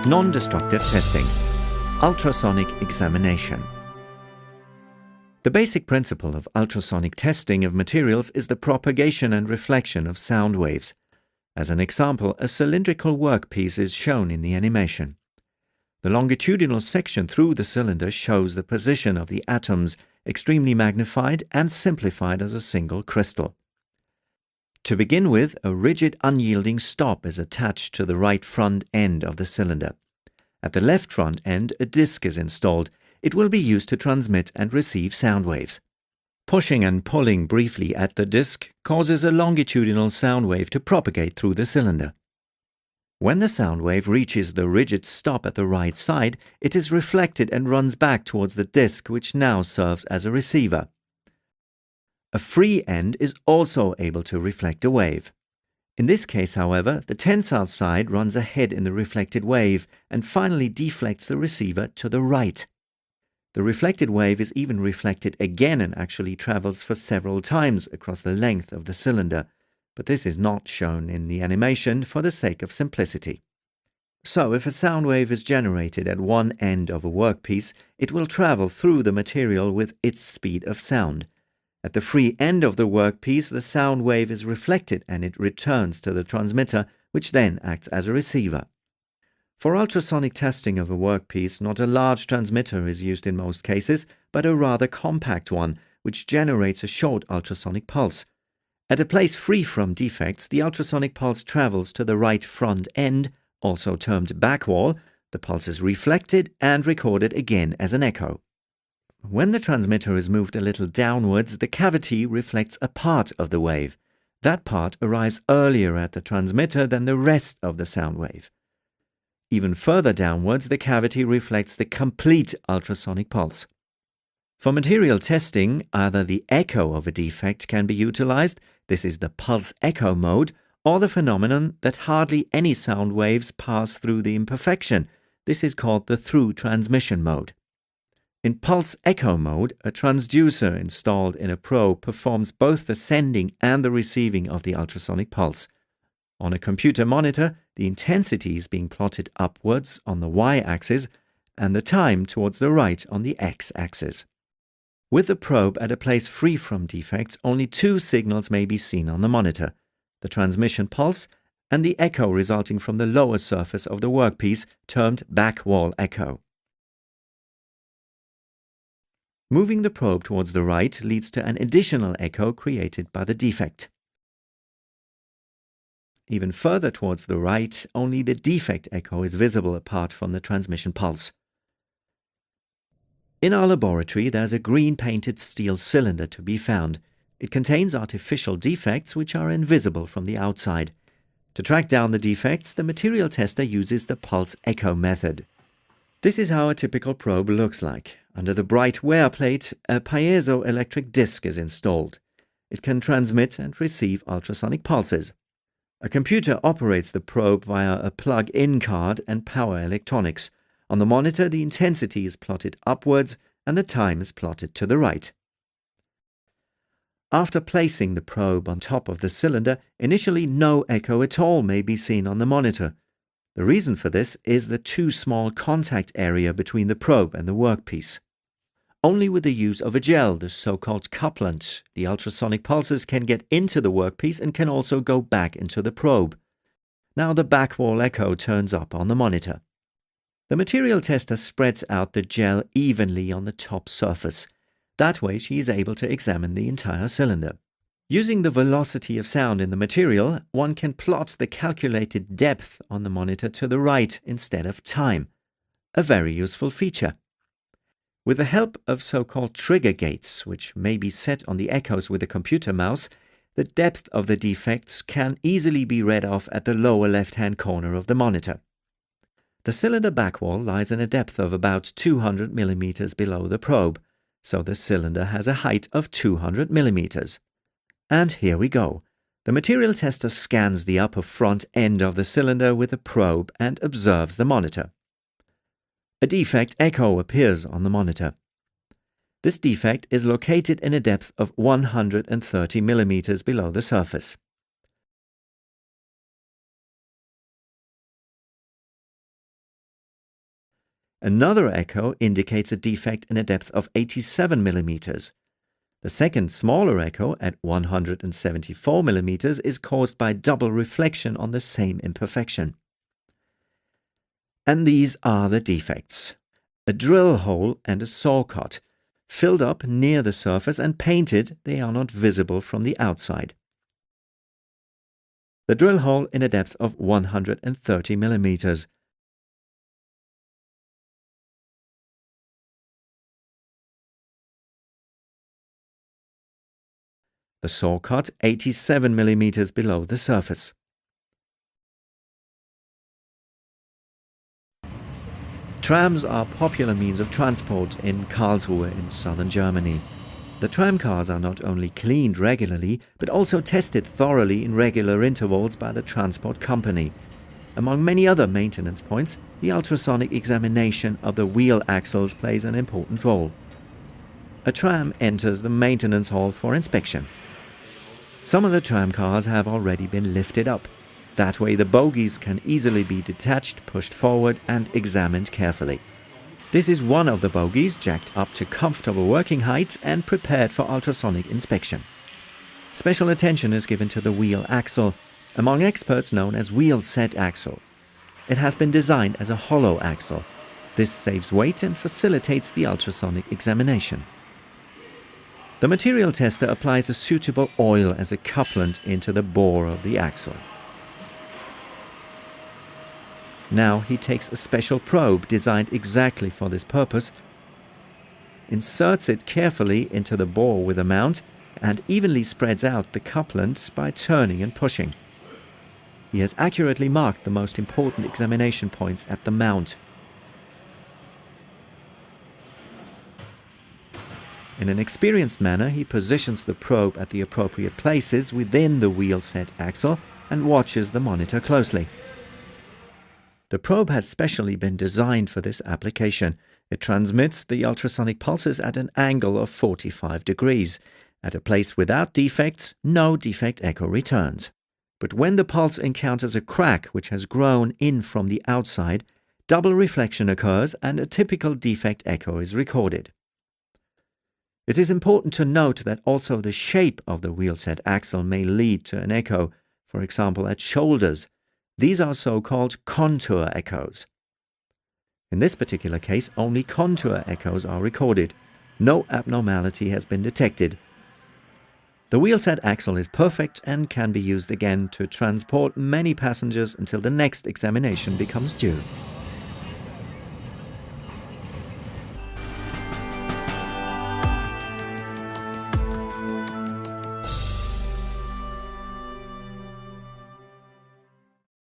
Non-destructive testing. Ultrasonic examination. The basic principle of ultrasonic testing of materials is the propagation and reflection of sound waves. As an example, a cylindrical workpiece is shown in the animation. The longitudinal section through the cylinder shows the position of the atoms extremely magnified and simplified as a single crystal. To begin with, a rigid unyielding stop is attached to the right front end of the cylinder. At the left front end, a disc is installed. It will be used to transmit and receive sound waves. Pushing and pulling briefly at the disc causes a longitudinal sound wave to propagate through the cylinder. When the sound wave reaches the rigid stop at the right side, it is reflected and runs back towards the disc, which now serves as a receiver. A free end is also able to reflect a wave. In this case, however, the tensile side runs ahead in the reflected wave and finally deflects the receiver to the right. The reflected wave is even reflected again and actually travels for several times across the length of the cylinder, but this is not shown in the animation for the sake of simplicity. So, if a sound wave is generated at one end of a workpiece, it will travel through the material with its speed of sound. At the free end of the workpiece, the sound wave is reflected and it returns to the transmitter, which then acts as a receiver. For ultrasonic testing of a workpiece, not a large transmitter is used in most cases, but a rather compact one, which generates a short ultrasonic pulse. At a place free from defects, the ultrasonic pulse travels to the right front end, also termed back wall. The pulse is reflected and recorded again as an echo. When the transmitter is moved a little downwards, the cavity reflects a part of the wave. That part arrives earlier at the transmitter than the rest of the sound wave. Even further downwards, the cavity reflects the complete ultrasonic pulse. For material testing, either the echo of a defect can be utilized, this is the pulse echo mode, or the phenomenon that hardly any sound waves pass through the imperfection. This is called the through transmission mode. In pulse echo mode, a transducer installed in a probe performs both the sending and the receiving of the ultrasonic pulse. On a computer monitor, the intensity is being plotted upwards on the y-axis and the time towards the right on the x-axis. With the probe at a place free from defects, only two signals may be seen on the monitor: the transmission pulse and the echo resulting from the lower surface of the workpiece, termed back wall echo. Moving the probe towards the right leads to an additional echo created by the defect. Even further towards the right, only the defect echo is visible apart from the transmission pulse. In our laboratory, there's a green painted steel cylinder to be found. It contains artificial defects which are invisible from the outside. To track down the defects, the material tester uses the pulse echo method. This is how a typical probe looks like. Under the bright wear plate, a piezoelectric disc is installed. It can transmit and receive ultrasonic pulses. A computer operates the probe via a plug-in card and power electronics. On the monitor, the intensity is plotted upwards and the time is plotted to the right. After placing the probe on top of the cylinder, initially no echo at all may be seen on the monitor. The reason for this is the too small contact area between the probe and the workpiece. Only with the use of a gel, the so-called couplant, the ultrasonic pulses can get into the workpiece and can also go back into the probe. Now the back wall echo turns up on the monitor. The material tester spreads out the gel evenly on the top surface. That way she is able to examine the entire cylinder. Using the velocity of sound in the material, one can plot the calculated depth on the monitor to the right instead of time. A very useful feature. With the help of so-called trigger gates, which may be set on the echoes with a computer mouse, the depth of the defects can easily be read off at the lower left-hand corner of the monitor. The cylinder back wall lies in a depth of about 200 millimeters below the probe, so the cylinder has a height of 200 millimeters. And here we go. The material tester scans the upper front end of the cylinder with a probe and observes the monitor. A defect echo appears on the monitor. This defect is located in a depth of 130 millimeters below the surface. Another echo indicates a defect in a depth of 87 millimeters. The second, smaller echo at 174 millimeters is caused by double reflection on the same imperfection. And these are the defects: a drill hole and a saw cut. Filled up near the surface and painted, they are not visible from the outside. The drill hole in a depth of 130 millimeters. The saw cut 87 millimeters below the surface. Trams are popular means of transport in Karlsruhe in southern Germany. The tram cars are not only cleaned regularly, but also tested thoroughly in regular intervals by the transport company. Among many other maintenance points, the ultrasonic examination of the wheel axles plays an important role. A tram enters the maintenance hall for inspection. Some of the tram cars have already been lifted up. That way the bogies can easily be detached, pushed forward and examined carefully. This is one of the bogies, jacked up to comfortable working height and prepared for ultrasonic inspection. Special attention is given to the wheel axle, among experts known as wheel set axle. It has been designed as a hollow axle. This saves weight and facilitates the ultrasonic examination. The material tester applies a suitable oil as a couplant into the bore of the axle. Now he takes a special probe designed exactly for this purpose, inserts it carefully into the bore with a mount, and evenly spreads out the couplant by turning and pushing. He has accurately marked the most important examination points at the mount. In an experienced manner, he positions the probe at the appropriate places within the wheel set axle and watches the monitor closely. The probe has specially been designed for this application. It transmits the ultrasonic pulses at an angle of 45 degrees. At a place without defects, no defect echo returns. But when the pulse encounters a crack which has grown in from the outside, double reflection occurs and a typical defect echo is recorded. It is important to note that also the shape of the wheel set axle may lead to an echo, for example at shoulders. These are so-called contour echoes. In this particular case, only contour echoes are recorded. No abnormality has been detected. The wheel set axle is perfect and can be used again to transport many passengers until the next examination becomes due.